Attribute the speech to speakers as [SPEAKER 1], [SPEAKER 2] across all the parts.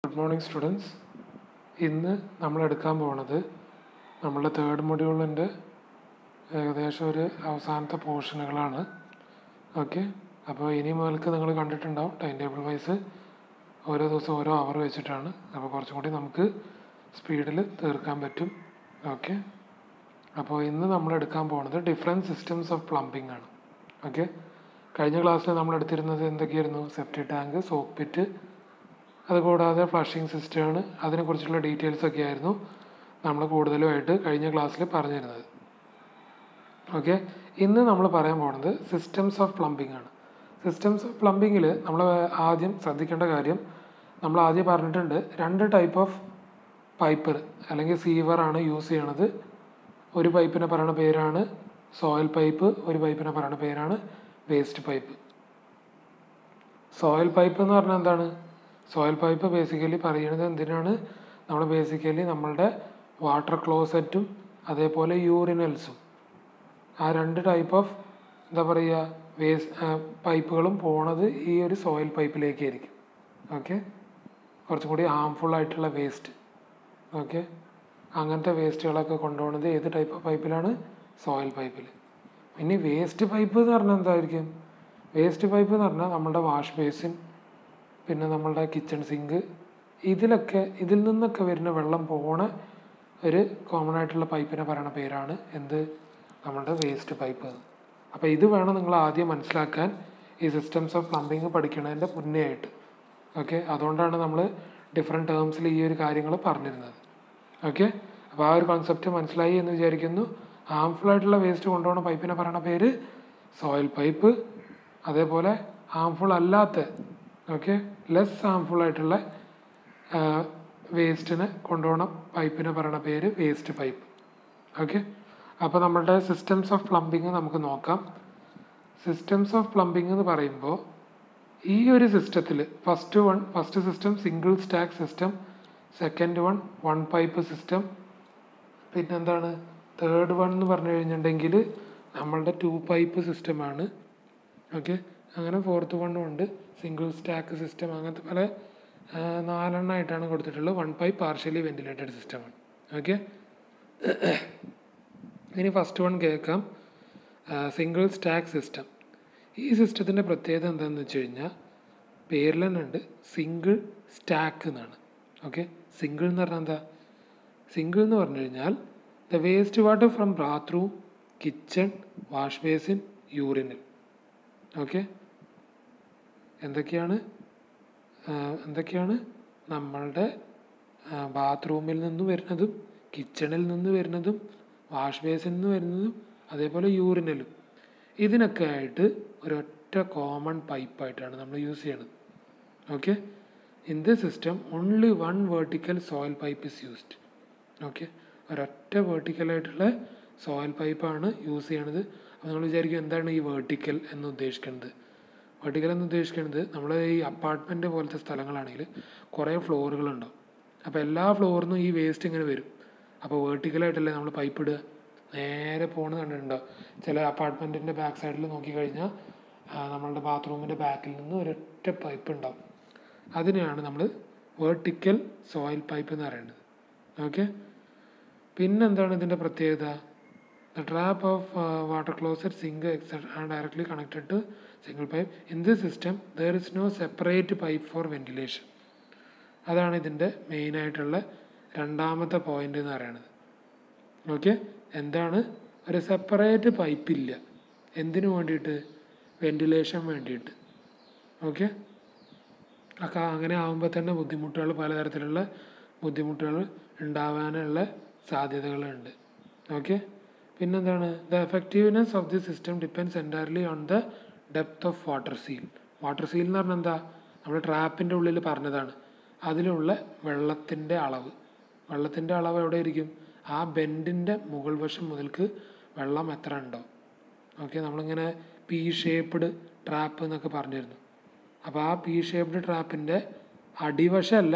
[SPEAKER 1] Good morning students. ഇന്ന് നമ്മൾ എടുക്കാൻ പോകുന്നത് നമ്മളുടെ തേർഡ് മൊഡ്യൂളിൻ്റെ ഏകദേശം ഒരു അവസാനത്തെ പോർഷനുകളാണ്. ഓക്കെ, അപ്പോൾ ഇനി മുതൽക്ക് നിങ്ങൾ കണ്ടിട്ടുണ്ടാവും ടൈം ടേബിൾ വൈസ് ഓരോ ദിവസം ഓരോ അവർ വെച്ചിട്ടാണ്. അപ്പോൾ കുറച്ചും കൂടി നമുക്ക് സ്പീഡിൽ തീർക്കാൻ പറ്റും. ഓക്കെ, അപ്പോൾ ഇന്ന് നമ്മൾ എടുക്കാൻ പോകുന്നത് ഡിഫറെൻറ്റ് സിസ്റ്റംസ് ഓഫ് പ്ലംബിംഗ് ആണ്. ഓക്കെ, കഴിഞ്ഞ ക്ലാസ്സിൽ നമ്മൾ എടുത്തിരുന്നത് എന്തൊക്കെയായിരുന്നു? സെപ്റ്റിക് ടാങ്ക്, സോക്ക് പിറ്റ്, അതുകൂടാതെ ഫ്ലഷിംഗ് സിസ്റ്റമാണ്. അതിനെക്കുറിച്ചുള്ള ഡീറ്റെയിൽസൊക്കെ ആയിരുന്നു നമ്മൾ കൂടുതലുമായിട്ട് കഴിഞ്ഞ ക്ലാസ്സിൽ പറഞ്ഞിരുന്നത്. ഓക്കെ, ഇന്ന് നമ്മൾ പറയാൻ പോകുന്നത് സിസ്റ്റംസ് ഓഫ് പ്ലംബിംഗ് ആണ്. സിസ്റ്റംസ് ഓഫ് പ്ലംബിങ്ങിൽ നമ്മൾ ആദ്യം ശ്രദ്ധിക്കേണ്ട കാര്യം, നമ്മൾ ആദ്യം പറഞ്ഞിട്ടുണ്ട് രണ്ട് ടൈപ്പ് ഓഫ് പൈപ്പ് അല്ലെങ്കിൽ സീവറാണ് യൂസ് ചെയ്യണത്. ഒരു പൈപ്പിനെ പറയുന്ന പേരാണ് സോയിൽ പൈപ്പ്, ഒരു പൈപ്പിനെ പറയുന്ന പേരാണ് വേസ്റ്റ് പൈപ്പ്. സോയിൽ പൈപ്പ് എന്ന് പറഞ്ഞാൽ എന്താണ്? സോയിൽ പൈപ്പ് ബേസിക്കലി പറയുന്നത് എന്തിനാണ്? നമ്മൾ ബേസിക്കലി നമ്മളുടെ വാട്ടർ ക്ലോസറ്റും അതേപോലെ യൂറിനൽസും, ആ രണ്ട് ടൈപ്പ് ഓഫ് എന്താ പറയുക പൈപ്പുകളും പോണത് ഈ ഒരു സോയിൽ പൈപ്പിലേക്കായിരിക്കും. ഓക്കെ, കുറച്ചും കൂടി ഹാംഫുൾ ആയിട്ടുള്ള വേസ്റ്റ്, ഓക്കെ, അങ്ങനത്തെ വേസ്റ്റുകളൊക്കെ കൊണ്ടുപോകുന്നത് ഏത് ടൈപ്പ് ഓഫ് പൈപ്പിലാണ്? സോയിൽ പൈപ്പിൽ. ഇനി വേസ്റ്റ് പൈപ്പ് എന്ന് പറഞ്ഞാൽ എന്തായിരിക്കും? വേസ്റ്റ് പൈപ്പ് എന്ന് പറഞ്ഞാൽ നമ്മളുടെ വാഷ് ബേസിൻ, പിന്നെ നമ്മളുടെ കിച്ചൺ സിങ്ക്, ഇതിൽ നിന്നൊക്കെ വരുന്ന വെള്ളം പോണ ഒരു കോമൺ ആയിട്ടുള്ള പൈപ്പിനെ പറയുന്ന പേരാണ് എന്ത്? നമ്മളുടെ വേസ്റ്റ് പൈപ്പ്. അപ്പോൾ ഇത് വേണം നിങ്ങൾ ആദ്യം മനസ്സിലാക്കാൻ ഈ സിസ്റ്റംസ് ഓഫ് പ്ലംബിങ് പഠിക്കുന്നതിൻ്റെ മുന്നേ ആയിട്ട്. ഓക്കെ, അതുകൊണ്ടാണ് നമ്മൾ ഡിഫറെൻറ്റ് ടേംസിൽ ഈ ഒരു കാര്യങ്ങൾ പറഞ്ഞിരുന്നത്. ഓക്കെ, അപ്പോൾ ആ ഒരു കോൺസെപ്റ്റ് മനസ്സിലായി എന്ന് വിചാരിക്കുന്നു. ഹാംഫുൾ ആയിട്ടുള്ള വേസ്റ്റ് കൊണ്ടുപോകുന്ന പൈപ്പിനെ പറയുന്ന പേര് സോയിൽ പൈപ്പ്. അതേപോലെ ഹാംഫുൾ അല്ലാത്ത, ഓക്കെ, ലെസ് ഹാംഫുൾ ആയിട്ടുള്ള വേസ്റ്റിനെ കൊണ്ടുപോകുന്ന പൈപ്പിനെ പറയുന്ന പേര് വേസ്റ്റ് പൈപ്പ്. ഓക്കെ, അപ്പോൾ നമ്മളുടെ സിസ്റ്റംസ് ഓഫ് പ്ലംബിങ് നമുക്ക് നോക്കാം. സിസ്റ്റംസ് ഓഫ് പ്ലംബിങ് എന്ന് പറയുമ്പോൾ ഈ ഒരു സിസ്റ്റത്തിൽ first system single stack system, second one pipe system, പിന്നെന്താണ് തേർഡ് വൺ എന്ന് പറഞ്ഞു കഴിഞ്ഞിട്ടുണ്ടെങ്കിൽ നമ്മളുടെ 2 പൈപ്പ് സിസ്റ്റമാണ്. ഓക്കെ, അങ്ങനെ ഫോർത്ത് വണ്ണും ഉണ്ട്, സിംഗിൾ സ്റ്റാക്ക് സിസ്റ്റം, അങ്ങനത്തെ പല 4 എണ്ണമായിട്ടാണ് കൊടുത്തിട്ടുള്ളത്. 1 പൈപ്പ് പാർഷ്യലി വെന്റിലേറ്റഡ് സിസ്റ്റമാണ്. ഓക്കെ, ഇനി ഫസ്റ്റ് വൺ കേൾക്കാം, സിംഗിൾ സ്റ്റാക്ക് സിസ്റ്റം. ഈ സിസ്റ്റത്തിൻ്റെ പ്രത്യേകത എന്താണെന്ന് വെച്ച് കഴിഞ്ഞാൽ പേരിൽ തന്നെ ഉണ്ട് സിംഗിൾ സ്റ്റാക്ക് എന്നാണ്. ഓക്കെ, സിംഗിൾ എന്ന് പറഞ്ഞാൽ എന്താ? സിംഗിൾ എന്ന് പറഞ്ഞു കഴിഞ്ഞാൽ the waste water from bathroom, kitchen, wash basin, urinal. Okay, എന്തൊക്കെയാണ് നമ്മളുടെ ബാത്റൂമിൽ നിന്ന് വരുന്നതും കിച്ചണിൽ നിന്ന് വരുന്നതും വാഷ് ബേസിനിൽ നിന്ന് വരുന്നതും അതേപോലെ യൂറിനലും, ഇതിനൊക്കെ ആയിട്ട് ഒരൊറ്റ കോമൺ പൈപ്പായിട്ടാണ് നമ്മൾ യൂസ് ചെയ്യണത്. Okay, in this system only 1 vertical soil pipe is used. Okay, ഒരൊറ്റ വെർട്ടിക്കലായിട്ടുള്ള സോയിൽ പൈപ്പാണ് യൂസ് ചെയ്യണത്. അപ്പോൾ നമ്മൾ വിചാരിക്കും എന്താണ് ഈ വെർട്ടിക്കൽ എന്ന് ഉദ്ദേശിക്കുന്നത്? വെർട്ടിക്കൽ എന്ന് ഉദ്ദേശിക്കുന്നത് നമ്മൾ ഈ അപ്പാർട്ട്മെൻറ്റ് പോലത്തെ സ്ഥലങ്ങളാണെങ്കിൽ കുറേ ഫ്ലോറുകളുണ്ടാവും. അപ്പോൾ എല്ലാ ഫ്ലോറിൽ നിന്നും ഈ വേസ്റ്റ് ഇങ്ങനെ വരും. അപ്പോൾ വെർട്ടിക്കലായിട്ടല്ലേ നമ്മൾ പൈപ്പ് ഇടുക? നേരെ പോകണമെന്ന് കണ്ടിട്ടുണ്ടോ? ചില അപ്പാർട്ട്മെൻറ്റിൻ്റെ ബാക്ക് സൈഡിൽ നോക്കിക്കഴിഞ്ഞാൽ നമ്മളുടെ ബാത്റൂമിൻ്റെ ബാക്കിൽ നിന്ന് ഒരൊറ്റ പൈപ്പ് ഉണ്ടാവും. അതിനെയാണ് നമ്മൾ വെർട്ടിക്കൽ സോയിൽ പൈപ്പ് എന്ന് പറയുന്നത്. ഓക്കെ, പിന്നെന്താണ് ഇതിൻ്റെ പ്രത്യേകത? The trap of water closet, sink etcetera are directly connected to single pipe. In this system there is no separate pipe for ventilation. അതാണ് ഇതിൻ്റെ മെയിനായിട്ടുള്ള രണ്ടാമത്തെ പോയിന്റ് എന്ന് പറയുന്നത്. ഓക്കെ, എന്താണ്? ഒരു സെപ്പറേറ്റ് പൈപ്പില്ല. എന്തിനു വേണ്ടിയിട്ട്? വെന്റിലേഷൻ വേണ്ടിയിട്ട്. ഓക്കെ, ഒക്കെ അങ്ങനെ ആകുമ്പോൾ തന്നെ പലതരത്തിലുള്ള ബുദ്ധിമുട്ടുകൾ ഉണ്ടാവാനുള്ള സാധ്യതകളുണ്ട്. ഓക്കെ, പിന്നെന്താണ്? The effectiveness of the system depends entirely on the depth of water seal. Water seal എന്ന് പറഞ്ഞാൽ എന്താ? നമ്മൾ ട്രാപ്പിൻ്റെ ഉള്ളിൽ പറഞ്ഞതാണ്. അതിലുള്ള വെള്ളത്തിൻ്റെ അളവ് എവിടെ ഇരിക്കും? ആ ബെൻഡിൻ്റെ മുകൾ വശം മുതൽക്ക് വെള്ളം എത്ര ഉണ്ടോ. ഓക്കെ, നമ്മളിങ്ങനെ പി ഷേപ്പ്ഡ് ട്രാപ്പ് എന്നൊക്കെ പറഞ്ഞിരുന്നു. അപ്പോൾ ആ പി ഷേപ്പ്ഡ് ട്രാപ്പിൻ്റെ അടിവശമല്ല,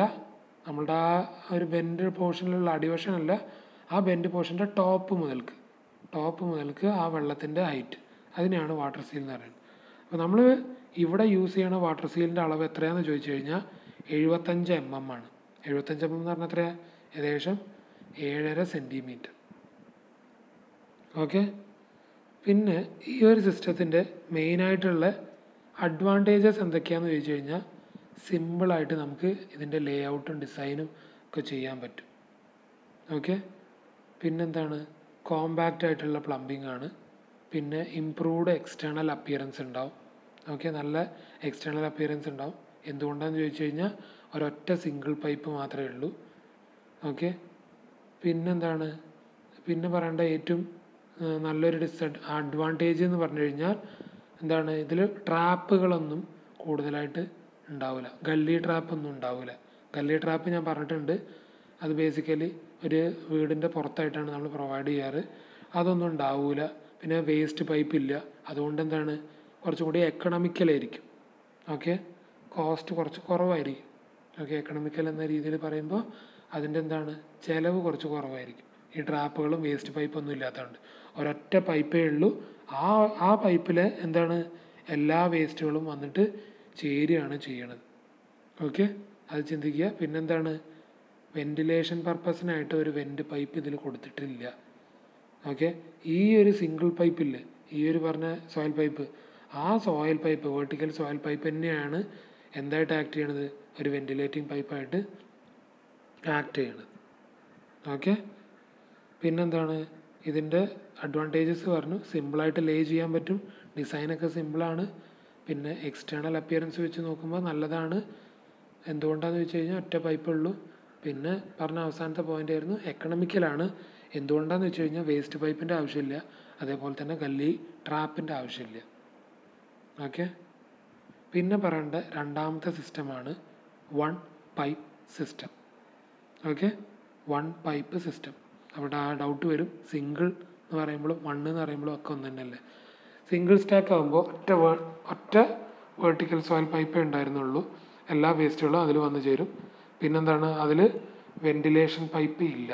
[SPEAKER 1] നമ്മളുടെ ആ ഒരു ബെൻഡ് പോർഷനിലുള്ള അടിവശമല്ല, ആ ബെൻഡ് പോർഷൻ്റെ ടോപ്പ് മുതൽക്ക് ആ വെള്ളത്തിൻ്റെ ഹൈറ്റ്, അതിനെയാണ് വാട്ടർ സീൽ എന്ന് പറയുന്നത്. അപ്പോൾ നമ്മൾ ഇവിടെ യൂസ് ചെയ്യണ വാട്ടർ സീലിൻ്റെ അളവ് എത്രയാണെന്ന് ചോദിച്ചു കഴിഞ്ഞാൽ 75 mm ആണ്. 75 എന്ന് പറഞ്ഞാൽ എത്രയാണ്? ഏകദേശം 7.5 സെൻറ്റിമീറ്റർ. ഓക്കെ. പിന്നെ ഈ ഒരു സിസ്റ്റത്തിൻ്റെ മെയിനായിട്ടുള്ള അഡ്വാൻറ്റേജസ് എന്തൊക്കെയാണെന്ന് ചോദിച്ചു കഴിഞ്ഞാൽ സിമ്പിളായിട്ട് നമുക്ക് ഇതിൻ്റെ ലേ ഔട്ടും ഡിസൈനും ഒക്കെ ചെയ്യാൻ പറ്റും. ഓക്കെ. പിന്നെന്താണ്? കോമ്പാക്റ്റ് ആയിട്ടുള്ള പ്ലംബിംഗ് ആണ്. പിന്നെ ഇംപ്രൂവ്ഡ് എക്സ്റ്റേണൽ അപ്പിയറൻസ് ഉണ്ടാവും. ഓക്കെ, നല്ല എക്സ്റ്റേണൽ അപ്പിയറൻസ് ഉണ്ടാവും. എന്തുകൊണ്ടാണെന്ന് ചോദിച്ചു കഴിഞ്ഞാൽ ഒരൊറ്റ സിംഗിൾ പൈപ്പ് മാത്രമേ ഉള്ളൂ. ഓക്കെ. പിന്നെന്താണ്? പിന്നെ പറയേണ്ട ഏറ്റവും നല്ലൊരു അഡ്വാൻറ്റേജ് എന്ന് പറഞ്ഞു കഴിഞ്ഞാൽ എന്താണ്? ഇതിൽ ട്രാപ്പുകളൊന്നും കൂടുതലായിട്ട് ഉണ്ടാവില്ല. ഗല്ലി ട്രാപ്പൊന്നും ഉണ്ടാവില്ല. ഗല്ലി ട്രാപ്പ് ഞാൻ പറഞ്ഞിട്ടുണ്ട്, അത് ബേസിക്കലി ഒരു വീടിൻ്റെ പുറത്തായിട്ടാണ് നമ്മൾ പ്രൊവൈഡ് ചെയ്യാറ്. അതൊന്നും ഉണ്ടാവില്ല. പിന്നെ വേസ്റ്റ് പൈപ്പ് ഇല്ല. അതുകൊണ്ട് എന്താണ്? കുറച്ചും കൂടി എക്കണോമിക്കലായിരിക്കും. ഓക്കെ, കോസ്റ്റ് കുറച്ച് കുറവായിരിക്കും. ഓക്കെ, എക്കണോമിക്കൽ എന്ന രീതിയിൽ പറയുമ്പോൾ അതിൻ്റെ എന്താണ്? ചിലവ് കുറച്ച് കുറവായിരിക്കും. ഈ ട്രാപ്പുകളും വേസ്റ്റ് പൈപ്പൊന്നും ഇല്ലാത്തതുകൊണ്ട് ഒരൊറ്റ പൈപ്പേ ഉള്ളൂ. ആ പൈപ്പിൽ എന്താണ്? എല്ലാ വേസ്റ്റുകളും വന്നിട്ട് ചേരുകയാണ് ചെയ്യണത്. ഓക്കെ, അത് ചിന്തിക്കുക. പിന്നെന്താണ്? വെൻറ്റിലേഷൻ പർപ്പസിനായിട്ട് ഒരു വെൻറ്റ് പൈപ്പ് ഇതിൽ കൊടുത്തിട്ടില്ല. ഓക്കെ, ഈ ഒരു സിംഗിൾ പൈപ്പില്ലേ, ഈ ഒരു പറഞ്ഞ സോയിൽ പൈപ്പ്, ആ soil pipe vertical soil pipe തന്നെയാണ് എന്തായിട്ട് ആക്ട് ചെയ്യണത്? ഒരു വെൻറ്റിലേറ്റിംഗ് പൈപ്പായിട്ട് ആക്ട് ചെയ്യണത്. ഓക്കെ. പിന്നെന്താണ്? ഇതിൻ്റെ അഡ്വാൻറ്റേജസ് പറഞ്ഞു. സിമ്പിളായിട്ട് ലേ ചെയ്യാൻ പറ്റും. ഡിസൈനൊക്കെ സിമ്പിളാണ്. പിന്നെ എക്സ്റ്റേണൽ അപ്പിയറൻസ് വെച്ച് നോക്കുമ്പോൾ നല്ലതാണ്. എന്തുകൊണ്ടാണെന്ന് വെച്ച് കഴിഞ്ഞാൽ ഒറ്റ പൈപ്പുള്ളൂ. പിന്നെ പറഞ്ഞ അവസാനത്തെ പോയിൻ്റ് ആയിരുന്നു എക്കണോമിക്കലാണ്. എന്തുകൊണ്ടാണെന്ന് വെച്ച് കഴിഞ്ഞാൽ വേസ്റ്റ് പൈപ്പിൻ്റെ ആവശ്യമില്ല. അതേപോലെ തന്നെ ഗല്ലി ട്രാപ്പിൻ്റെ ആവശ്യമില്ല. ഓക്കെ. പിന്നെ പറയേണ്ട രണ്ടാമത്തെ സിസ്റ്റമാണ് one pipe system. Okay, one pipe system. അവിടെ ആ ഡൗട്ട് വരും, സിംഗിൾ എന്ന് പറയുമ്പോഴും വൺ എന്ന് പറയുമ്പോഴും ഒക്കെ ഒന്ന് തന്നെയല്ലേ. സിംഗിൾ സ്റ്റാക്ക് ആകുമ്പോൾ ഒറ്റ വെർട്ടിക്കൽ സോയിൽ പൈപ്പേ ഉണ്ടായിരുന്നുള്ളൂ. എല്ലാ വേസ്റ്റുകളും അതിൽ വന്നു ചേരും. പിന്നെന്താണ്? അതിൽ വെൻറ്റിലേഷൻ പൈപ്പ് ഇല്ല.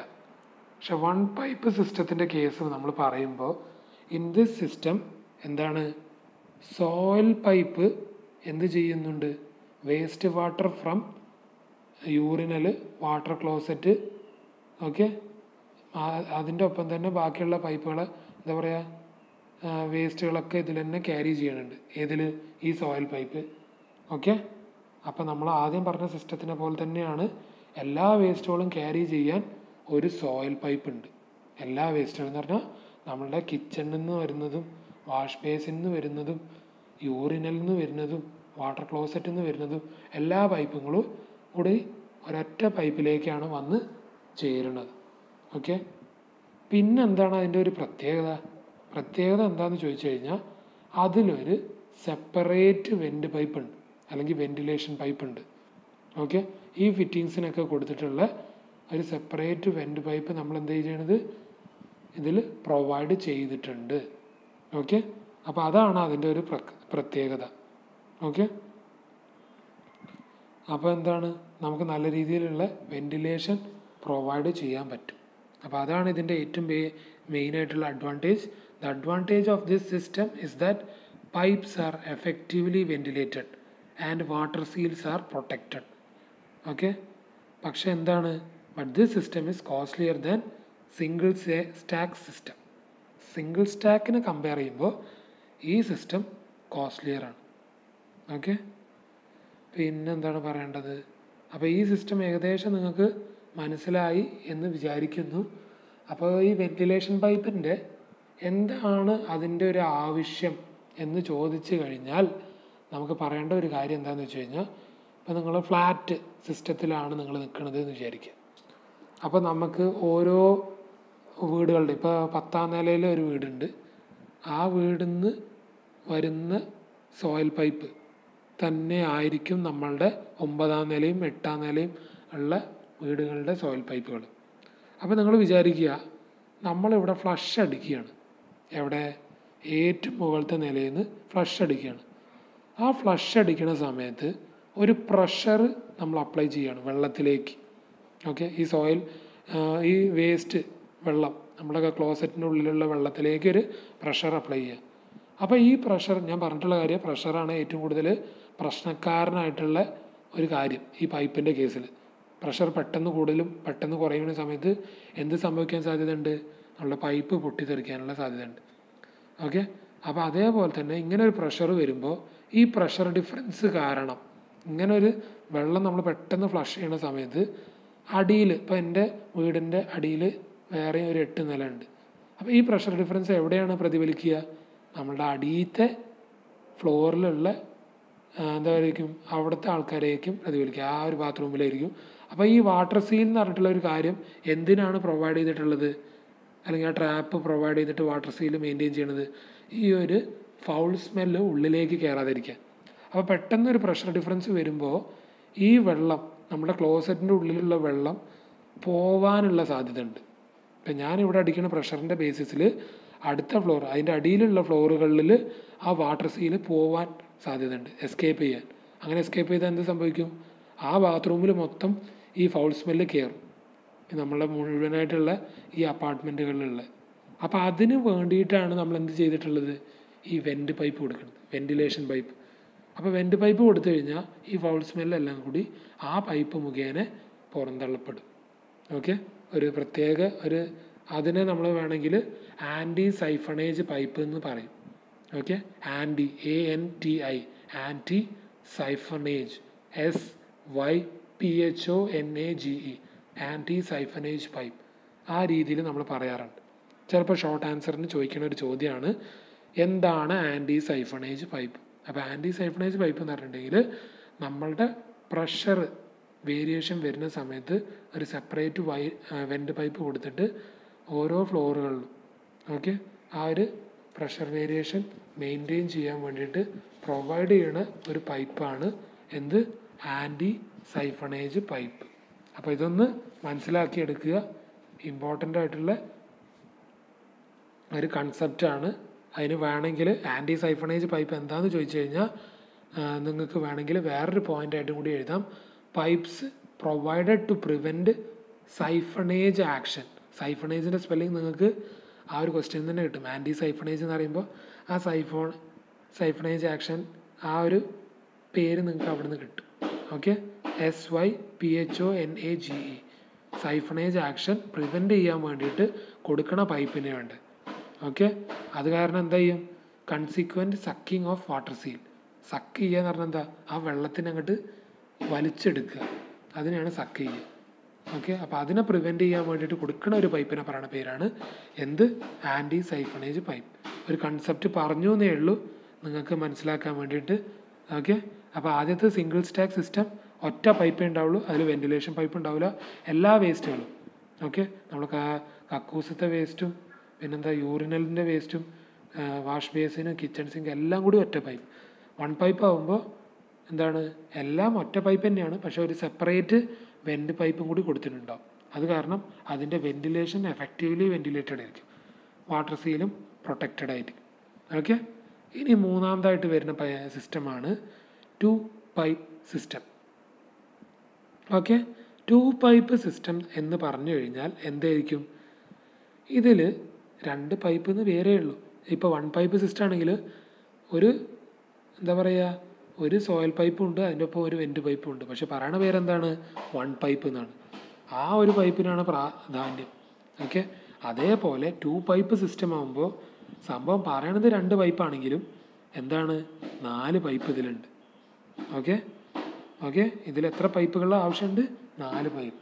[SPEAKER 1] പക്ഷെ വൺ പൈപ്പ് സിസ്റ്റത്തിൻ്റെ കേസ് നമ്മൾ പറയുമ്പോൾ ഇൻ ദിസ് സിസ്റ്റം എന്താണ്? സോയിൽ പൈപ്പ് എന്ത് ചെയ്യുന്നുണ്ട്? Waste water from urinal, water closet, okay, അതിൻ്റെ ഒപ്പം തന്നെ ബാക്കിയുള്ള പൈപ്പുകൾ എന്താ പറയുക, വേസ്റ്റുകളൊക്കെ ഇതിൽ തന്നെ ക്യാരി ചെയ്യുന്നുണ്ട്. ഏതിൽ? ഈ സോയിൽ പൈപ്പ്. ഓക്കെ. അപ്പോൾ നമ്മൾ ആദ്യം പറഞ്ഞ സിസ്റ്റത്തിനെ പോലെ തന്നെയാണ് എല്ലാ വേസ്റ്റുകളും ക്യാരി ചെയ്യാൻ ഒരു സോയിൽ പൈപ്പ് ഉണ്ട്. എല്ലാ വേസ്റ്റുകളും എന്ന് പറഞ്ഞാൽ നമ്മളുടെ കിച്ചണിൽ നിന്ന് വരുന്നതും വാഷ് ബേസിൽ നിന്ന് വരുന്നതും യൂറിനൽ നിന്ന് വരുന്നതും വാട്ടർ ക്ലോസറ്റിൽ നിന്ന് വരുന്നതും എല്ലാ പൈപ്പുകളും കൂടി ഒരൊറ്റ പൈപ്പിലേക്കാണ് വന്ന് ചേരുന്നത്. ഓക്കെ. പിന്നെന്താണ് അതിൻ്റെ ഒരു പ്രത്യേകത എന്താണെന്ന് ചോദിച്ചു കഴിഞ്ഞാൽ അതിലൊരു സെപ്പറേറ്റ് വെൻറ്റ് പൈപ്പ് ഉണ്ട്, അല്ലെങ്കിൽ വെൻറ്റിലേഷൻ പൈപ്പ് ഉണ്ട്. ഓക്കെ, ഈ ഫിറ്റിങ്സിനൊക്കെ കൊടുത്തിട്ടുള്ള ഒരു സെപ്പറേറ്റ് വെൻറ്റ് പൈപ്പ് നമ്മൾ എന്ത് ചെയ്യണത്? ഇതിൽ പ്രൊവൈഡ് ചെയ്തിട്ടുണ്ട്. ഓക്കെ, അപ്പോൾ അതാണ് അതിൻ്റെ ഒരു പ്രത്യേകത. ഓക്കെ, അപ്പോൾ എന്താണ്? നമുക്ക് നല്ല രീതിയിലുള്ള വെൻറ്റിലേഷൻ പ്രൊവൈഡ് ചെയ്യാൻ പറ്റും. അപ്പോൾ അതാണ് ഇതിൻ്റെ ഏറ്റവും മെയിനായിട്ടുള്ള advantage. The advantage of this system is that pipes are effectively ventilated and water seals are protected. Okay, പക്ഷേ എന്താണ്? But this system is costlier than single stack system. Single സ്റ്റാക്കിനെ കമ്പയർ ചെയ്യുമ്പോൾ ഈ സിസ്റ്റം കോസ്റ്റ്ലിയർ ആണ്. Okay, പിന്നെന്താണ് പറയേണ്ടത്? അപ്പോൾ ഈ സിസ്റ്റം ഏകദേശം നിങ്ങൾക്ക് മനസ്സിലായി എന്ന് വിചാരിക്കുന്നു. അപ്പോൾ ഈ വെൻറ്റിലേഷൻ പൈപ്പിൻ്റെ എന്താണ് അതിൻ്റെ ഒരു ആവശ്യം എന്ന് ചോദിച്ചു കഴിഞ്ഞാൽ നമുക്ക് പറയേണ്ട ഒരു കാര്യം എന്താണെന്ന് വെച്ച് കഴിഞ്ഞാൽ, ഇപ്പോൾ നിങ്ങൾ ഫ്ലാറ്റ് സിസ്റ്റത്തിലാണ് നിങ്ങൾ നിൽക്കുന്നത് എന്ന് വിചാരിക്കുക. അപ്പോൾ നമുക്ക് ഓരോ വീടുകളുടെ, ഇപ്പോൾ 10ാം നിലയിൽ ഒരു വീടുണ്ട്, ആ വീടിൽ നിന്ന് വരുന്ന സോയിൽ പൈപ്പ് തന്നെ ആയിരിക്കും നമ്മളുടെ 9ാം നിലയും 8ാം നിലയും ഉള്ള വീടുകളുടെ സോയിൽ പൈപ്പുകൾ. അപ്പോൾ നിങ്ങൾ വിചാരിക്കുക, നമ്മളിവിടെ ഫ്ലഷ് അടിക്കുകയാണ്. എവിടെ? ഏറ്റവും മുകളിലത്തെ നിലയിൽ നിന്ന് ഫ്ലഷ് അടിക്കുകയാണ്. ആ ഫ്ലഷ് അടിക്കുന്ന സമയത്ത് ഒരു പ്രഷർ നമ്മൾ അപ്ലൈ ചെയ്യുകയാണ് വെള്ളത്തിലേക്ക്. ഓക്കെ, ഈ സോയിൽ, ഈ വേസ്റ്റ് വെള്ളം നമ്മുടെ ക്ലോസറ്റിൻ്റെ ഉള്ളിലുള്ള വെള്ളത്തിലേക്ക് ഒരു പ്രഷർ അപ്ലൈ ചെയ്യുക. അപ്പോൾ ഈ പ്രഷർ, ഞാൻ പറഞ്ഞിട്ടുള്ള കാര്യം, പ്രഷറാണ് ഏറ്റവും കൂടുതൽ പ്രശ്നക്കാരനായിട്ടുള്ള ഒരു കാര്യം ഈ പൈപ്പിൻ്റെ കേസിൽ. പ്രഷർ പെട്ടെന്ന് കൂടുതലും പെട്ടെന്ന് കുറയുന്ന സമയത്ത് എന്ത് സംഭവിക്കാൻ സാധ്യതയുണ്ട്? നമ്മുടെ പൈപ്പ് പൊട്ടിത്തെറിക്കാനുള്ള സാധ്യതയുണ്ട്. ഓക്കെ, അപ്പോൾ അതേപോലെ തന്നെ ഇങ്ങനെ ഒരു പ്രഷർ വരുമ്പോൾ ഈ പ്രഷർ ഡിഫറൻസ് കാരണം ഇങ്ങനെ ഒരു വെള്ളം നമ്മൾ പെട്ടെന്ന് ഫ്ലഷ് ചെയ്യുന്ന സമയത്ത് അടിയിൽ, ഇപ്പോൾ എൻ്റെ വീടിൻ്റെ അടിയിൽ വേറെ ഒരു 8 നില ഉണ്ട്. അപ്പോൾ ഈ പ്രഷർ ഡിഫറൻസ് എവിടെയാണ് പ്രതിഫലിക്കുക? നമ്മളുടെ അടിയത്തെ ഫ്ലോറിലുള്ള എന്തായിരിക്കും, അവിടുത്തെ ആൾക്കാരായിരിക്കും പ്രതിഫലിക്കുക, ആ ഒരു ബാത്റൂമിലായിരിക്കും. അപ്പോൾ ഈ വാട്ടർ സീൽ എന്ന് പറഞ്ഞിട്ടുള്ള ഒരു കാര്യം എന്തിനാണ് പ്രൊവൈഡ് ചെയ്തിട്ടുള്ളത്? അല്ലെങ്കിൽ ആ ട്രാപ്പ് പ്രൊവൈഡ് ചെയ്തിട്ട് വാട്ടർ സീൽ മെയിൻറ്റെയിൻ ചെയ്യണത് ഈ ഒരു ഫൗൾ സ്മെല്ല് ഉള്ളിലേക്ക് കയറാതിരിക്കാൻ. അപ്പോൾ പെട്ടെന്നൊരു പ്രഷർ ഡിഫറൻസ് വരുമ്പോൾ ഈ വെള്ളം, നമ്മുടെ ക്ലോസറ്റിൻ്റെ ഉള്ളിലുള്ള വെള്ളം പോവാനുള്ള സാധ്യത ഉണ്ട്. ഇപ്പം ഞാനിവിടെ അടിക്കുന്ന പ്രഷറിൻ്റെ ബേസിസിൽ അടുത്ത ഫ്ലോർ, അതിൻ്റെ അടിയിലുള്ള ഫ്ലോറുകളിൽ ആ വാട്ടർ സീൽ പോവാൻ സാധ്യതയുണ്ട്, എസ്കേപ്പ് ചെയ്യാൻ. അങ്ങനെ എസ്കേപ്പ് ചെയ്താൽ എന്ത് സംഭവിക്കും? ആ ബാത്റൂമിൽ മൊത്തം ഈ ഫൗൾ സ്മെല്ല് കയറും, നമ്മളെ മുഴുവനായിട്ടുള്ള ഈ അപ്പാർട്ട്മെൻറ്റുകളിലുള്ള. അപ്പോൾ അതിന് വേണ്ടിയിട്ടാണ് നമ്മൾ എന്ത് ചെയ്തിട്ടുള്ളത്? ഈ വെൻറ്റ് പൈപ്പ് കൊടുക്കുന്നത്, വെൻറ്റിലേഷൻ പൈപ്പ്. അപ്പോൾ വെൻറ്റ് പൈപ്പ് കൊടുത്തു കഴിഞ്ഞാൽ ഈ ഫൗൾ സ്മെല്ലെല്ലാം കൂടി ആ പൈപ്പ് മുഖേന പുറന്തള്ളപ്പെടും. ഓക്കെ, ഒരു പ്രത്യേക അതിനെ നമ്മൾ വേണമെങ്കിൽ ആൻറ്റി സൈഫണേജ് പൈപ്പ് എന്ന് പറയും. Okay, anti ANTI anti siphonage SYPHONAGE anti siphonage pipe, ആ രീതിയിൽ നമ്മൾ പറയാറുണ്ട്. ചിലപ്പോൾ ഷോർട്ട് ആൻസറിന് ചോദിക്കുന്ന ഒരു ചോദ്യമാണ് എന്താണ് ആൻറ്റി സൈഫണേജ് പൈപ്പ്. അപ്പോൾ ആൻറ്റി സൈഫണേജ് പൈപ്പ് എന്ന് പറഞ്ഞിട്ടുണ്ടെങ്കിൽ നമ്മളുടെ പ്രഷർ വേരിയേഷൻ വരുന്ന സമയത്ത് ഒരു സെപ്പറേറ്റ് വെൻറ്റ് പൈപ്പ് കൊടുത്തിട്ട് ഓരോ ഫ്ലോറുകളിലും ഓക്കെ ആ ഒരു പ്രഷർ വേരിയേഷൻ മെയിൻറ്റെയിൻ ചെയ്യാൻ വേണ്ടിയിട്ട് പ്രൊവൈഡ് ചെയ്യുന്ന ഒരു പൈപ്പാണ് എന്ത്? Anti siphonage pipe. അപ്പോൾ ഇതൊന്ന് മനസ്സിലാക്കിയെടുക്കുക, ഇമ്പോർട്ടൻ്റ് ആയിട്ടുള്ള ഒരു കൺസെപ്റ്റാണ്. അതിന് വേണമെങ്കിൽ ആൻറ്റി സൈഫണേജ് പൈപ്പ് എന്താണെന്ന് ചോദിച്ചു കഴിഞ്ഞാൽ നിങ്ങൾക്ക് വേണമെങ്കിൽ വേറൊരു പോയിൻ്റായിട്ടും കൂടി എഴുതാം. Pipes provided to prevent siphonage action. സൈഫണേജിൻ്റെ സ്പെല്ലിംഗ് നിങ്ങൾക്ക് ആ ഒരു ക്വസ്റ്റ്യൻ തന്നെ കിട്ടും. ആൻറ്റി സൈഫണേജ് എന്ന് പറയുമ്പോൾ ആ സൈഫണേജ് ആക്ഷൻ ആ ഒരു പേര് നിങ്ങൾക്ക് അവിടെ നിന്ന് കിട്ടും. Okay, SYPHONAGE siphonage action prevent ചെയ്യാൻ വേണ്ടിയിട്ട് കൊടുക്കണ പൈപ്പിനെ ഉണ്ട്. ഓക്കെ, അത് കാരണം എന്താ ചെയ്യും? Consequent sucking of water seal. Suck ചെയ്യുക എന്ന് പറഞ്ഞാൽ എന്താ? ആ വെള്ളത്തിനെ അങ്ങോട്ട് വലിച്ചെടുക്കുക, അതിനെയാണ് സക്ക് ചെയ്യുക. ഓക്കെ, അപ്പോൾ അതിനെ പ്രിവെൻറ്റ് ചെയ്യാൻ വേണ്ടിയിട്ട് കൊടുക്കുന്ന ഒരു പൈപ്പിനെ പറയുന്ന പേരാണ് എന്ത്? Anti siphonage pipe. ഒരു കൺസെപ്റ്റ് പറഞ്ഞു എന്നേ ഉള്ളൂ നിങ്ങൾക്ക് മനസ്സിലാക്കാൻ വേണ്ടിയിട്ട്. ഓക്കെ, അപ്പോൾ ആദ്യത്തെ സിംഗിൾ സ്റ്റാക്ക് സിസ്റ്റം ഒറ്റ പൈപ്പേ ഉണ്ടാവുള്ളൂ, അതിൽ വെൻറ്റിലേഷൻ പൈപ്പ് ഉണ്ടാവില്ല. എല്ലാ വേസ്റ്റുകളും ഓക്കെ, നമ്മൾ കക്കൂസത്തെ വേസ്റ്റും പിന്നെന്താ യൂറിനലിൻ്റെ വേസ്റ്റും വാഷ് ബേസിന് കിച്ചൺ സിങ്ക് എല്ലാം കൂടി ഒറ്റ പൈപ്പ്. വൺ പൈപ്പ് ആകുമ്പോൾ എന്താണ്? എല്ലാം ഒറ്റ പൈപ്പ് തന്നെയാണ്, പക്ഷേ ഒരു സെപ്പറേറ്റ് വെൻറ്റ് പൈപ്പും കൂടി കൊടുത്തിട്ടുണ്ടാവും. അത് കാരണം അതിൻ്റെ വെൻറ്റിലേഷൻ എഫക്റ്റീവ്ലി വെൻറ്റിലേറ്റഡ് ആയിരിക്കും, വാട്ടർ സീലും പ്രൊട്ടക്റ്റഡ് ആയിരിക്കും. ഓക്കെ, ഇനി മൂന്നാമതായിട്ട് വരുന്ന സിസ്റ്റമാണ് 2 pipe system. Okay, 2 pipe system എന്ന് പറഞ്ഞു കഴിഞ്ഞാൽ എന്തായിരിക്കും? ഇതിൽ 2 പൈപ്പ് എന്ന് പേരേ ഉള്ളൂ. ഇപ്പോൾ 1 പൈപ്പ് സിസ്റ്റം ആണെങ്കിൽ ഒരു എന്താ പറയുക, ഒരു സോയിൽ പൈപ്പും ഉണ്ട്, അതിൻ്റെ ഒപ്പം ഒരു വെൻറ്റ് പൈപ്പും ഉണ്ട്. പക്ഷെ പറയണ പേരെന്താണ്? 1 പൈപ്പ് എന്നാണ്. ആ ഒരു പൈപ്പിനാണ് പ്രാധാന്യം. ഓക്കെ, അതേപോലെ 2 പൈപ്പ് സിസ്റ്റം ആകുമ്പോൾ സംഭവം പറയണത് 2 പൈപ്പാണെങ്കിലും എന്താണ്? 4 പൈപ്പ് ഇതിലുണ്ട്. ഓക്കെ ഓക്കെ, ഇതിൽ എത്ര പൈപ്പുകളുടെ ആവശ്യമുണ്ട്? 4 പൈപ്പ്.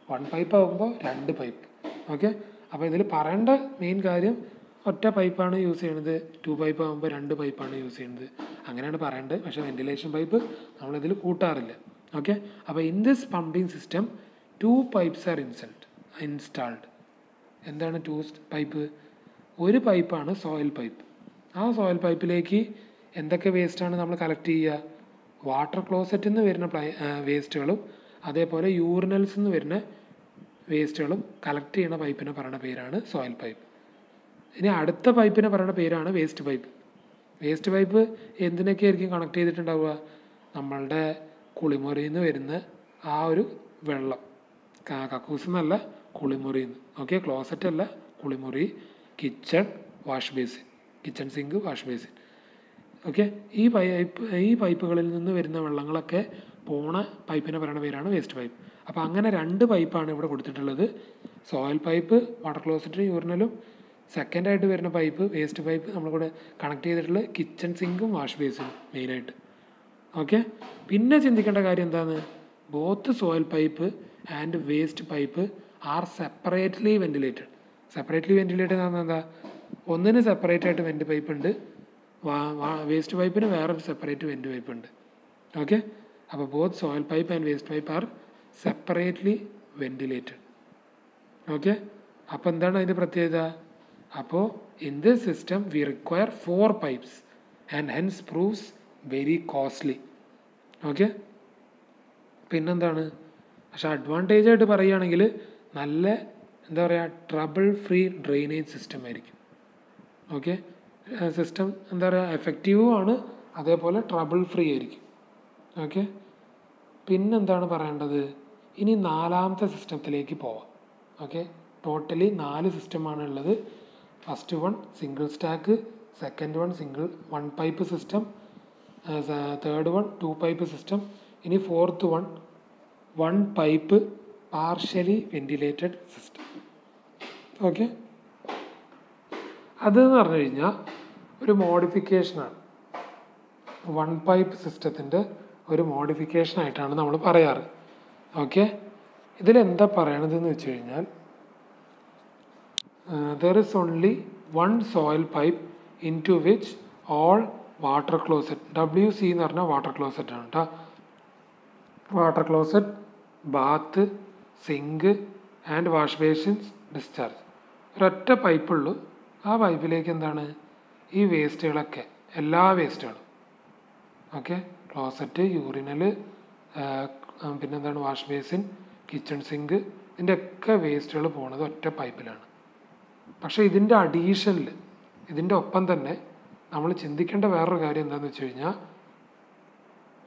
[SPEAKER 1] 1 പൈപ്പ് ആകുമ്പോൾ 2 പൈപ്പ്. ഓക്കെ, അപ്പോൾ ഇതിൽ പറയേണ്ട മെയിൻ കാര്യം ഒറ്റ പൈപ്പാണ് യൂസ് ചെയ്യണത്, 2 പൈപ്പ് ആകുമ്പോൾ 2 പൈപ്പാണ് യൂസ് ചെയ്യുന്നത്, അങ്ങനെയാണ് പറയേണ്ടത്. പക്ഷേ വെൻറ്റിലേഷൻ പൈപ്പ് നമ്മളിതിൽ കൂട്ടാറില്ല. ഓക്കെ, അപ്പോൾ in this pumping system 2 pipes are installed. എന്താണ് 2 പൈപ്പ്? ഒരു പൈപ്പാണ് സോയിൽ പൈപ്പ്. ആ സോയിൽ പൈപ്പിലേക്ക് എന്തൊക്കെ വേസ്റ്റാണ് നമ്മൾ കളക്ട് ചെയ്യുക? വാട്ടർ ക്ലോസറ്റിൽ നിന്ന് വരുന്ന വേസ്റ്റുകളും അതേപോലെ യൂറിനൽസിൽ നിന്ന് വരുന്ന വേസ്റ്റുകളും കളക്ട് ചെയ്യുന്ന പൈപ്പിനെ പറയുന്ന പേരാണ് സോയിൽ പൈപ്പ്. ഇനി അടുത്ത പൈപ്പിനെ പറയുന്ന പേരാണ് വേസ്റ്റ് പൈപ്പ്. വേസ്റ്റ് പൈപ്പ് എന്തിനൊക്കെ ആയിരിക്കും കണക്ട് ചെയ്തിട്ടുണ്ടാവുക? നമ്മളുടെ കുളിമുറിയിൽ നിന്ന് വരുന്ന ആ ഒരു വെള്ളം, കക്കൂസ് എന്നല്ല കുളിമുറിയിൽ നിന്ന്. ഓക്കെ, ക്ലോസറ്റ് അല്ല, കുളിമുറി, kitchen, wash basin, kitchen sink, wash basin. Okay, ഈ പൈപ്പുകളിൽ നിന്ന് വരുന്ന വെള്ളങ്ങളൊക്കെ പോണ പൈപ്പിനെ പറയുന്ന പേരാണ് വേസ്റ്റ് പൈപ്പ്. അപ്പോൾ അങ്ങനെ 2 പൈപ്പാണ് ഇവിടെ കൊടുത്തിട്ടുള്ളത്. സോയിൽ പൈപ്പ് വാട്ടർ ക്ലോസറ്റും യൂറിനലും, സെക്കൻഡായിട്ട് വരുന്ന പൈപ്പ് വേസ്റ്റ് പൈപ്പ് നമ്മളിവിടെ കണക്ട് ചെയ്തിട്ടുള്ളത് കിച്ചൺ സിങ്കും വാഷ് ബേസിനും മെയിനായിട്ട്. ഓക്കെ, പിന്നെ ചിന്തിക്കേണ്ട കാര്യം എന്താണ്, both soil pipe and waste pipe are separately ventilated. Separately ventilated എന്ന് പറഞ്ഞാൽ എന്താ, ഒന്നിന് സെപ്പറേറ്റ് ആയിട്ട് വെന്റ് പൈപ്പ് ഉണ്ട്, വേസ്റ്റ് പൈപ്പിന് വേറൊരു സെപ്പറേറ്റ് വെന്റ് പൈപ്പ് ഉണ്ട്. ഓക്കെ, അപ്പോൾ both soil pipe and waste pipe are separately ventilated. Okay, അപ്പോൾ എന്താണ് അതിൻ്റെ പ്രത്യേകത? അപ്പോൾ in this system we require 4 pipes and hence proves very costly. Okay, പിന്നെന്താണ്, പക്ഷെ അഡ്വാൻറ്റേജ് ആയിട്ട് പറയുകയാണെങ്കിൽ നല്ല എന്താ പറയുക, ട്രബിൾ ഫ്രീ ഡ്രെയിനേജ് സിസ്റ്റം ആയിരിക്കും. ഓക്കെ, സിസ്റ്റം എന്താ പറയുക, എഫക്റ്റീവും ആണ്, അതേപോലെ ട്രബിൾ ഫ്രീ ആയിരിക്കും. ഓക്കെ, പിന്നെന്താണ് പറയേണ്ടത്, ഇനി 4ാമത്തെ സിസ്റ്റത്തിലേക്ക് പോവാം. ഓക്കെ, ടോട്ടലി 4 സിസ്റ്റമാണ് ഉള്ളത്. First one single stack, second one one pipe system, third one 2 pipe system, ഇനി fourth one 1 pipe partially ventilated system. Okay, അതെന്ന് പറഞ്ഞു കഴിഞ്ഞാൽ ഒരു മോഡിഫിക്കേഷനാണ്. 1 പൈപ്പ് സിസ്റ്റത്തിൻ്റെ ഒരു മോഡിഫിക്കേഷനായിട്ടാണ് നമ്മൾ പറയാറ്. ഓക്കെ, ഇതിലെന്താ പറയണതെന്ന് വെച്ച് കഴിഞ്ഞാൽ there is only 1 soil pipe into which all water closet, WC എന്ന് പറഞ്ഞാൽ വാട്ടർ ക്ലോസറ്റ് ആണ് കേട്ടോ. Water closet, bath, sink and wash basins discharge. ഒരൊറ്റ പൈപ്പുള്ളൂ. ആ പൈപ്പിലേക്ക് എന്താണ്, ഈ വേസ്റ്റുകളൊക്കെ, എല്ലാ വേസ്റ്റുകളും, ഓക്കെ, ക്ലോസറ്റ്, യൂറിനൽ, പിന്നെന്താണ് വാഷ് ബേസിൻ, കിച്ചൺ സിങ്ക്, ഇതിൻ്റെ ഒക്കെ വേസ്റ്റുകൾ പോകുന്നത് ഒറ്റ പൈപ്പിലാണ്. പക്ഷേ ഇതിൻ്റെ അഡീഷനിൽ, ഇതിൻ്റെ ഒപ്പം തന്നെ നമ്മൾ ചിന്തിക്കേണ്ട വേറൊരു കാര്യം എന്താണെന്ന് വെച്ച് കഴിഞ്ഞാൽ,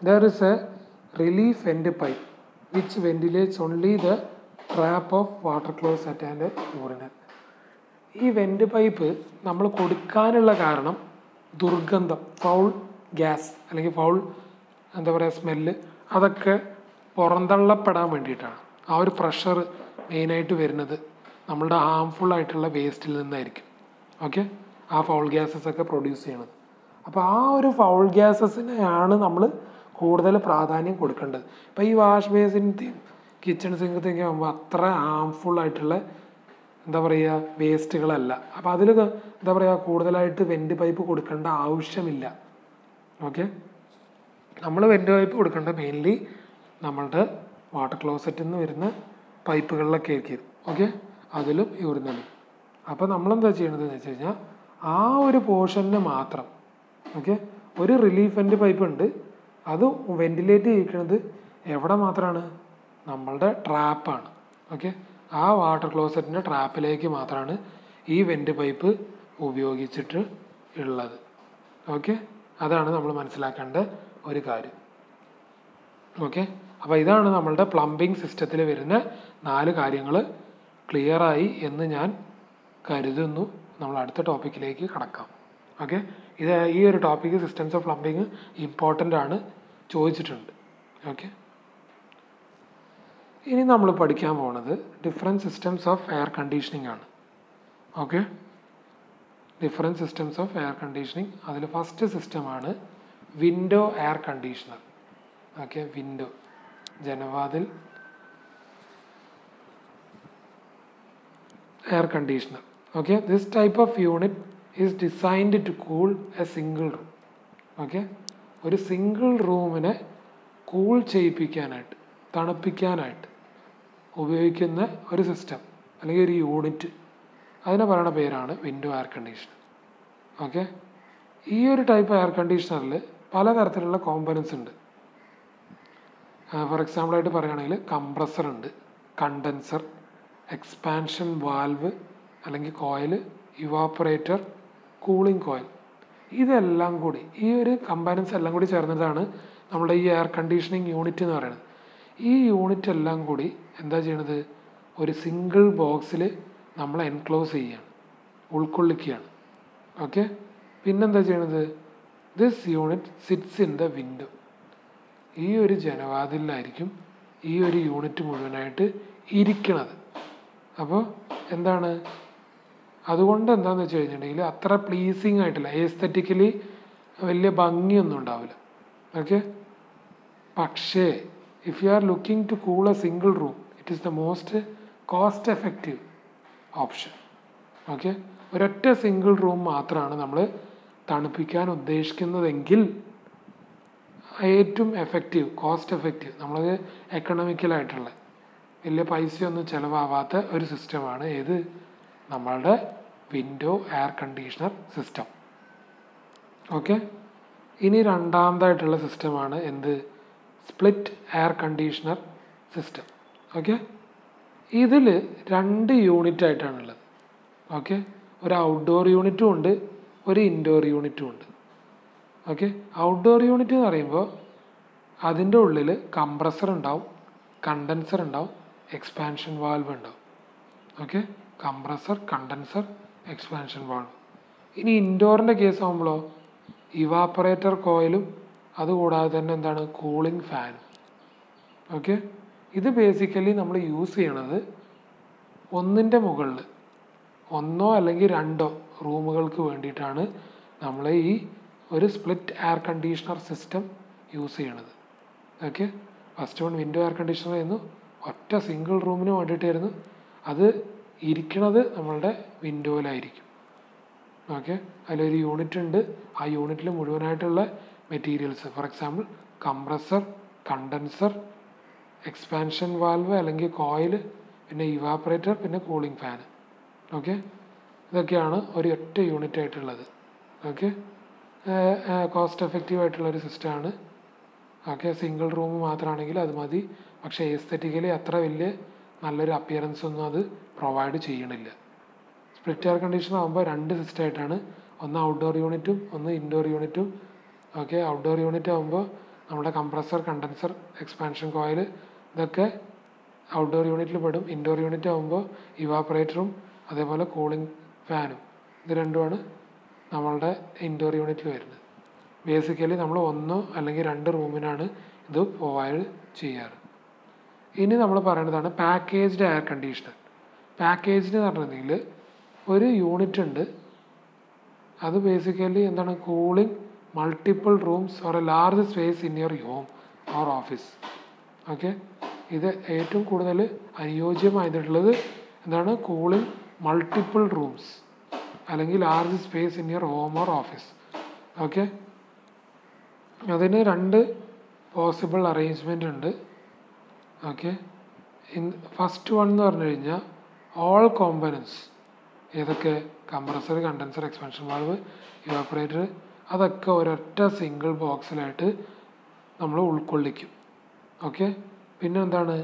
[SPEAKER 1] there is a relief end pipe which ventilates only the trap of water closet and urinal. ഈ വെന്റ് പൈപ്പ് നമ്മൾ കൊടുക്കാനുള്ള കാരണം ദുർഗന്ധം, ഫൗൾ ഗ്യാസ് അല്ലെങ്കിൽ ഫൗൾ എന്താ പറയുക സ്മെല്ല്, അതൊക്കെ പുറന്തള്ളപ്പെടാൻ വേണ്ടിയിട്ടാണ്. ആ ഒരു പ്രഷർ മെയിനായിട്ട് വരുന്നത് നമ്മളുടെ ഹാംഫുൾ ആയിട്ടുള്ള വേസ്റ്റിൽ നിന്നായിരിക്കും. ഓക്കെ, ആ ഫൗൾ ഗ്യാസസ് ഒക്കെ പ്രൊഡ്യൂസ് ചെയ്യണത്. അപ്പോൾ ആ ഒരു ഫൗൾ ഗ്യാസസിനെയാണ് നമ്മൾ കൂടുതൽ പ്രാധാന്യം കൊടുക്കേണ്ടത്. ഇപ്പോൾ ഈ വാഷ് ബേസിൻ്റെയും കിച്ചൺ സിങ്കത്തെയൊക്കെ ആകുമ്പോൾ അത്ര ഹാംഫുൾ ആയിട്ടുള്ള എന്താ പറയുക വേസ്റ്റുകളല്ല. അപ്പോൾ അതിൽ എന്താ പറയുക കൂടുതലായിട്ട് വെന്റ് പൈപ്പ് കൊടുക്കേണ്ട ആവശ്യമില്ല. ഓക്കെ, നമ്മൾ വെന്റ് പൈപ്പ് കൊടുക്കേണ്ട മെയിൻലി നമ്മളുടെ വാട്ടർ ക്ലോസറ്റിൽ നിന്ന് വരുന്ന പൈപ്പുകളിലൊക്കെ ആയിരിക്കും. ഓക്കെ, അതിലും യൂറിനലും. അപ്പോൾ നമ്മളെന്താ ചെയ്യണതെന്ന് വെച്ച് കഴിഞ്ഞാൽ ആ ഒരു പോർഷന് മാത്രം, ഓക്കെ, ഒരു റിലീഫ് വെന്റ് പൈപ്പ് ഉണ്ട്, അത് വെന്റിലേറ്റ് ചെയ്യിക്കുന്നത് എവിടെ മാത്രമാണ്, നമ്മളുടെ ട്രാപ്പാണ്. ഓക്കെ, ആ വാട്ടർ ക്ലോസറ്റിൻ്റെ ട്രാപ്പിലേക്ക് മാത്രമാണ് ഈ വെന്റ് പൈപ്പ് ഉപയോഗിച്ചിട്ട് ഉള്ളത്. ഓക്കെ, അതാണ് നമ്മൾ മനസ്സിലാക്കേണ്ട ഒരു കാര്യം. ഓക്കെ, അപ്പോൾ ഇതാണ് നമ്മളുടെ പ്ലംബിംഗ് സിസ്റ്റത്തിൽ വരുന്ന 4 കാര്യങ്ങൾ. ക്ലിയറായി എന്ന് ഞാൻ കരുതുന്നു. നമ്മൾ അടുത്ത ടോപ്പിക്കിലേക്ക് കടക്കാം. ഓക്കെ, ഈ ഒരു topic systems of plumbing important ആണ്, ചോദിച്ചിട്ടുണ്ട്. ഓക്കെ, ഇനി നമ്മൾ പഠിക്കാൻ പോകുന്നത് different systems of air conditioning ആണ്. Okay, different systems of air conditioning. അതിൽ ഫസ്റ്റ് സിസ്റ്റമാണ് window air conditioner. Okay, window ജനവാതിൽ air conditioner. Okay, this type of unit is designed to cool a single room. Okay, ഒരു single റൂമിനെ cool ചെയ്യിപ്പിക്കാനായിട്ട്, തണുപ്പിക്കാനായിട്ട് ഉപയോഗിക്കുന്ന ഒരു system അല്ലെങ്കിൽ ഒരു യൂണിറ്റ്, അതിനെ പറയുന്ന പേരാണ് വിൻഡോ എയർ കണ്ടീഷണർ. ഓക്കെ, ഈ ഒരു ടൈപ്പ് എയർ കണ്ടീഷണറിൽ പലതരത്തിലുള്ള കോമ്പണൻസ് ഉണ്ട്. ഫോർ എക്സാമ്പിളായിട്ട് പറയുകയാണെങ്കിൽ കംപ്രസർ ഉണ്ട്, കണ്ടൻസർ, എക്സ്പാൻഷൻ വാൽവ് അല്ലെങ്കിൽ കോയിൽ, ഇവാപ്പറേറ്റർ, കൂളിംഗ് കോയിൽ. ഇതെല്ലാം കൂടി, ഈ ഒരു കമ്പണൻസ് എല്ലാം കൂടി ചേർന്നതാണ് നമ്മുടെ ഈ എയർ കണ്ടീഷനിങ് യൂണിറ്റ് എന്ന് പറയുന്നത്. ഈ യൂണിറ്റ് എല്ലാം കൂടി എന്താ ചെയ്യണത്, ഒരു സിംഗിൾ ബോക്സിൽ നമ്മൾ എൻക്ലോസ് ചെയ്യുകയാണ്, ഉൾക്കൊള്ളിക്കുകയാണ്. ഓക്കെ, പിന്നെന്താ ചെയ്യണത്, this unit sits in the window. ഈ ഒരു ജനവാതിലിലായിരിക്കും ഈ ഒരു യൂണിറ്റ് മുഴുവനായിട്ട് ഇരിക്കണത്. അപ്പോൾ എന്താണ്, അതുകൊണ്ട് എന്താണെന്ന് വെച്ച് കഴിഞ്ഞിട്ടുണ്ടെങ്കിൽ അത്ര പ്ലീസിങ് ആയിട്ടില്ല, എസ്തെറ്റിക്കലി വലിയ ഭംഗിയൊന്നും ഉണ്ടാവില്ല. ഓക്കെ, പക്ഷേ if you are looking to cool a single room, it is the most cost effective option. Okay, ഒരൊറ്റ സിംഗിൾ റൂം മാത്രമാണ് നമ്മൾ തണുപ്പിക്കാൻ ഉദ്ദേശിക്കുന്നതെങ്കിൽ ഏറ്റവും എഫക്റ്റീവ്, കോസ്റ്റ് എഫക്റ്റീവ്, നമ്മളത് എക്കണോമിക്കലായിട്ടുള്ള വലിയ പൈസയൊന്നും ചിലവാവാത്ത ഒരു സിസ്റ്റമാണ് ഏത്, നമ്മളുടെ window air conditioner system. Okay, ഇനി രണ്ടാമതായിട്ടുള്ള സിസ്റ്റമാണ് എന്ത്, split air conditioner system. Okay, ഇതിൽ 2 യൂണിറ്റ് ആയിട്ടാണുള്ളത്. ഓക്കെ, ഒരു ഔട്ട്ഡോർ യൂണിറ്റും ഉണ്ട്, ഒരു ഇൻഡോർ യൂണിറ്റും ഉണ്ട്. ഓക്കെ, ഔട്ട്ഡോർ യൂണിറ്റ് എന്ന് പറയുമ്പോൾ അതിൻ്റെ ഉള്ളിൽ കംപ്രസർ ഉണ്ടാവും, കണ്ടൻസർ ഉണ്ടാവും, എക്സ്പാൻഷൻ വാൽവ് ഉണ്ടാവും. Okay, compressor, condenser, expansion valve. ഇനി ഇൻഡോറിൻ്റെ കേസ് ആകുമ്പോഴോ ഇവാപ്പറേറ്റർ കോയിലും അതുകൂടാതെ തന്നെ എന്താണ്, കൂളിംഗ് ഫാനും. ഓക്കെ, ഇത് ബേസിക്കലി നമ്മൾ യൂസ് ചെയ്യണത് ഒന്നിൻ്റെ മുകളിൽ 1 അല്ലെങ്കിൽ 2 റൂമുകൾക്ക് വേണ്ടിയിട്ടാണ് നമ്മൾ ഈ ഒരു split air conditioner system use ചെയ്യണത്. Okay, first one window air conditioner ആയിരുന്നു, ഒറ്റ സിംഗിൾ റൂമിന് വേണ്ടിയിട്ടായിരുന്നു. അത് ഇരിക്കണത് നമ്മളുടെ വിൻഡോയിലായിരിക്കും. ഓക്കെ, അതിലൊരു യൂണിറ്റ് ഉണ്ട്, ആ യൂണിറ്റിൽ മുഴുവനായിട്ടുള്ള materials, for example compressor, condenser, expansion valve അല്ലെങ്കിൽ കോയിൽ, പിന്നെ ഇവാപ്പറേറ്റർ, പിന്നെ കൂളിംഗ് ഫാൻ. ഓക്കെ, ഇതൊക്കെയാണ് ഒരു ഒറ്റ യൂണിറ്റ് ആയിട്ടുള്ളത്. ഓക്കെ, കോസ്റ്റ് എഫക്റ്റീവ് ആയിട്ടുള്ളൊരു സിസ്റ്റമാണ്. ഓക്കെ, സിംഗിൾ റൂം മാത്രമാണെങ്കിൽ അത് മതി, പക്ഷേ എസ്തെറ്റിക്കലി അത്ര വലിയ നല്ലൊരു അപ്പിയറൻസ് ഒന്നും അത് പ്രൊവൈഡ് ചെയ്യണില്ല. സ്പ്ലിറ്റ് എയർ കണ്ടീഷണർ ആകുമ്പോൾ 2 സിസ്റ്റമായിട്ടാണ്, ഒന്ന് ഔട്ട്ഡോർ യൂണിറ്റും ഒന്ന് ഇൻഡോർ യൂണിറ്റും. ഓക്കെ, ഔട്ട്ഡോർ യൂണിറ്റ് ആകുമ്പോൾ നമ്മുടെ കംപ്രസർ, കണ്ടൻസർ, എക്സ്പാൻഷൻ കോയിൽ ഇതൊക്കെ ഔട്ട്ഡോർ യൂണിറ്റിൽ പെടും. ഇൻഡോർ യൂണിറ്റ് ആകുമ്പോൾ ഇവാപ്പറേറ്ററും അതേപോലെ കൂളിംഗ് ഫാനും, ഇത് രണ്ടുമാണ് നമ്മളുടെ ഇൻഡോർ യൂണിറ്റിൽ വരുന്നത്. ബേസിക്കലി നമ്മൾ 1 അല്ലെങ്കിൽ 2 റൂമിനാണ് ഇത് പ്രൊവൈഡ് ചെയ്യാറ്. ഇനി നമ്മൾ പറയുന്നതാണ് പാക്കേജ്ഡ് എയർ കണ്ടീഷണർ. പാക്കേജ്ഡ് എന്ന് പറഞ്ഞിട്ടുണ്ടെങ്കിൽ ഒരു യൂണിറ്റ് ഉണ്ട്, അത് ബേസിക്കലി എന്താണ്, cooling multiple rooms or a large space in your home or office. Okay, ഇത് ഏറ്റവും കൂടുതൽ അനുയോജ്യമായിട്ടുള്ളത് എന്താണ്, കൂളിംഗ് മൾട്ടിപ്പിൾ റൂംസ് അല്ലെങ്കിൽ large space in your home or office. Okay, അതിന് 2 പോസിബിൾ അറേഞ്ച്മെൻ്റ് ഉണ്ട്. ഓക്കെ, ഫസ്റ്റ് വൺ എന്ന് പറഞ്ഞു കഴിഞ്ഞാൽ ഓൾ കോമ്പണൻസ്, ഏതൊക്കെ, compressor, condenser, expansion valve, evaporator, അതൊക്കെ ഒരൊറ്റ സിംഗിൾ ബോക്സിലായിട്ട് നമ്മൾ ഉൾക്കൊള്ളിക്കും. ഓക്കെ, പിന്നെ എന്താണ്,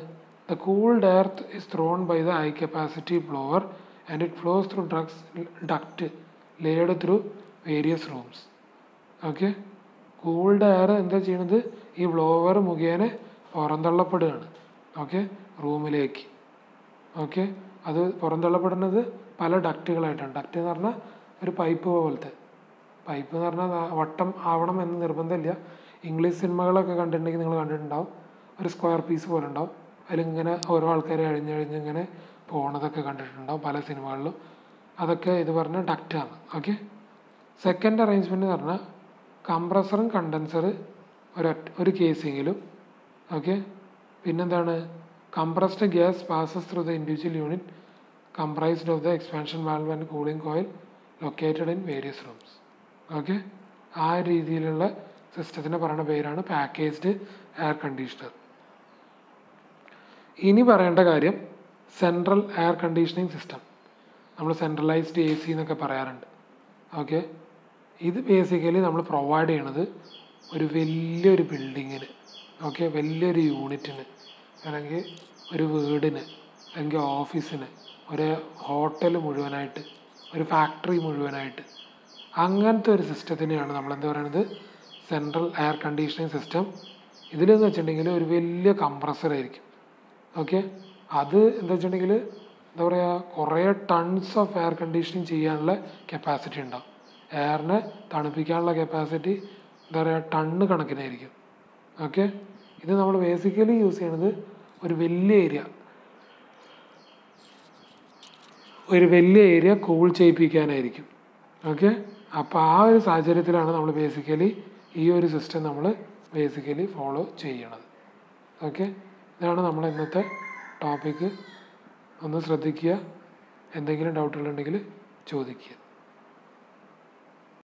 [SPEAKER 1] the cooled air is thrown by the high capacity blower and it flows through duct laid through various rooms. Okay, cooled air എന്താ ചെയ്യണത്, ഈ ബ്ലോവർ മുഖേന പുറന്തള്ളപ്പെടുകയാണ്. ഓക്കെ, റൂമിലേക്ക്. ഓക്കെ, അത് പുറന്തള്ളപ്പെടുന്നത് പല ഡക്റ്റുകളായിട്ടാണ്. ഡക്റ്റ് എന്ന് പറഞ്ഞാൽ ഒരു പൈപ്പ് പോലത്തെ, പൈപ്പ് എന്ന് പറഞ്ഞാൽ വട്ടം ആവണം എന്ന് നിർബന്ധമില്ല. ഇംഗ്ലീഷ് സിനിമകളൊക്കെ കണ്ടിട്ടുണ്ടെങ്കിൽ നിങ്ങൾ കണ്ടിട്ടുണ്ടാവും, ഒരു സ്ക്വയർ പീസ് പോലെ ഉണ്ടാവും, അതിലിങ്ങനെ ഓരോ ആൾക്കാരെ ഇങ്ങനെ പോണതൊക്കെ കണ്ടിട്ടുണ്ടാവും പല സിനിമകളിലും. അതൊക്കെ ഇത് പറഞ്ഞാൽ ഡക്റ്റാണ്. ഓക്കെ, സെക്കൻഡ് അറേഞ്ച്മെൻറ്റ് എന്ന് പറഞ്ഞാൽ കംപ്രസറും കണ്ടൻസർ ഒരു കേസിങ്ങിലും. ഓക്കെ, പിന്നെന്താണ്, compressed gas passes through the individual unit comprised of the expansion valve and cooling coil located in various rooms. Okay, ആ രീതിയിലുള്ള സിസ്റ്റത്തിനെ പറയുന്ന പേരാണ് പാക്കേജ്ഡ് എയർ കണ്ടീഷണർ. ഇനി പറയേണ്ട കാര്യം സെൻട്രൽ എയർ കണ്ടീഷനിങ് സിസ്റ്റം. നമ്മൾ സെൻട്രലൈസ്ഡ് AC എന്നൊക്കെ പറയാറുണ്ട്. ഓക്കെ, ഇത് ബേസിക്കലി നമ്മൾ പ്രൊവൈഡ് ചെയ്യണത് ഒരു വലിയൊരു ബിൽഡിങ്ങിന്, ഓക്കെ, വലിയൊരു യൂണിറ്റിന്, അല്ലെങ്കിൽ ഒരു വീടിന്, അല്ലെങ്കിൽ ഓഫീസിന്, ഒരു ഹോട്ടൽ മുഴുവനായിട്ട്, ഒരു ഫാക്ടറി മുഴുവനായിട്ട്, അങ്ങനത്തെ ഒരു സിസ്റ്റത്തിനെയാണ് നമ്മളെന്താ പറയുന്നത്, സെൻട്രൽ എയർ കണ്ടീഷനിങ് സിസ്റ്റം. ഇതിലെന്ന് വെച്ചിട്ടുണ്ടെങ്കിൽ ഒരു വലിയ കംപ്രസർ ആയിരിക്കും. ഓക്കെ, അത് എന്താ വെച്ചിട്ടുണ്ടെങ്കിൽ എന്താ പറയുക, കുറേ ടൺസ് ഓഫ് എയർ കണ്ടീഷനിങ് ചെയ്യാനുള്ള കപ്പാസിറ്റി ഉണ്ടാവും. എയറിനെ തണുപ്പിക്കാനുള്ള കപ്പാസിറ്റി എന്താ പറയുക, ടണ്ണ് കണക്കിനായിരിക്കും. ഓക്കെ, ഇത് നമ്മൾ ബേസിക്കലി യൂസ് ചെയ്യണത് ഒരു വലിയ ഏരിയ കൂൾ ചെയ്യിപ്പിക്കാനായിരിക്കും. ഓക്കെ, അപ്പോൾ ആ ഒരു സാഹചര്യത്തിലാണ് നമ്മൾ ബേസിക്കലി ഈ ഒരു സിസ്റ്റം നമ്മൾ ബേസിക്കലി ഫോളോ ചെയ്യണത്. ഓക്കെ, ഇതാണ് നമ്മൾ ഇന്നത്തെ ടോപ്പിക്ക്. ഒന്ന് ശ്രദ്ധിക്കുക. എന്തെങ്കിലും ഡൗട്ടുകളുണ്ടെങ്കിൽ ചോദിക്കുക.